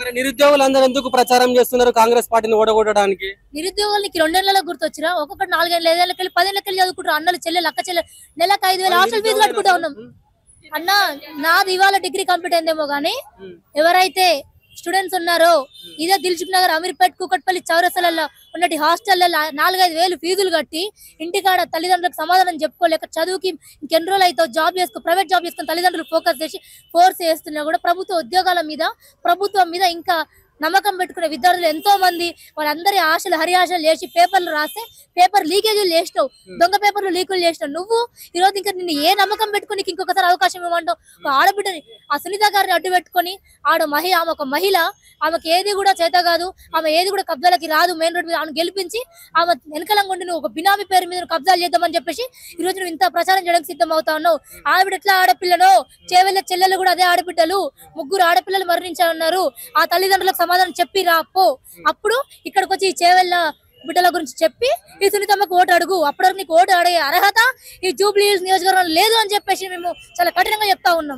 మరి నిరుద్యోగులందరూ ఎందుకు ప్రచారం చేస్తున్నారు కాంగ్రెస్ పార్టీని ఓడగొట్టడానికి? నిరుద్యోగులకి 2 నెలలకు గుర్తొచ్చిరా? ఒక్కొక్కటి 4 ఏళ్ళ 5 ఏళ్ళకెళ్ళి 10 ఏళ్ళకెళ్ళి చదువుకుంటారు. అన్నలు చెల్లెలు అక్క చెల్లెలు నెలకు 5,000 హాస్టల్ ఫీజు కట్టుకుంటా ఉన్నాం అన్న. నాది ఇవాళ డిగ్రీ కంప్లీట్ అయిందేమో గానీ ఎవరైతే స్టూడెంట్స్ ఉన్నారో ఇదే దిల్సుఖ్ నగర్, అమీర్పేట్, కూకట్పల్లి చౌరస్తలలో ఉన్నటి హాస్టల్లో 4-5 వేలు ఫీజులు కట్టి ఇంటికాడ తల్లిదండ్రులకు సమాధానం చెప్పుకోలేక చదువుకి ఇంకెన్ని రోజులు అయితే జాబ్ చేసుకో, ప్రైవేట్ జాబ్ చేసుకుని తల్లిదండ్రులు ఫోర్స్ చేస్తున్నా కూడా ప్రభుత్వ ఉద్యోగాల మీద, ప్రభుత్వం మీద ఇంకా నమ్మకం పెట్టుకునే విద్యార్థులు ఎంతో మంది వాళ్ళందరి ఆశలు హరియాశలు చేసి పేపర్లు రాస్తే పేపర్ లీకేజీలు చేసినావు, దొంగ పేపర్లు లీకులు చేసినావు. నువ్వు ఈ రోజు ఇంకా నిన్ను ఏ నమ్మకం పెట్టుకుని ఇంకొకసారి అవకాశం ఇవ్వమంటావు? ఆడబిడ్డని ఆ సునీత గారిని అడ్డు పెట్టుకుని ఆమె ఒక మహిళ, ఆమెకి ఏది కూడా చేత కాదు, ఆమె ఏది కూడా కబ్జాలకి రాదు, మెయిన్ రోడ్ మీద ఆమెను గెలిపించి ఆమె వెనకలంగా ఉండి నువ్వు ఒక బినామీ పేరు మీద కబ్జాలు చేద్దామని చెప్పేసి ఈ రోజు నువ్వు ఇంత ప్రచారం చేయడానికి సిద్ధం అవుతా ఉన్నావు. ఆవిడ ఎట్లా ఆడపిల్లను చేవెళ్ళ చెల్లెలు కూడా అదే ఆడబిడ్డలు, 3 ఆడపిల్లలు మరణించారన్నారు. ఆ తల్లిదండ్రులకు సమాధానం చెప్పి రాపో, అప్పుడు ఇక్కడికి వచ్చి ఈ చేవెళ్ళ బిడ్డల గురించి చెప్పి ఈ సునీతమ్మకు ఓటు అడుగు. అప్పటివరకు నీకు ఓటు అడిగే అర్హత ఈ జూబ్లీ హిల్స్ నియోజకవర్గంలో లేదు అని చెప్పేసి మేము చాలా కఠినంగా చెప్తా ఉన్నాం.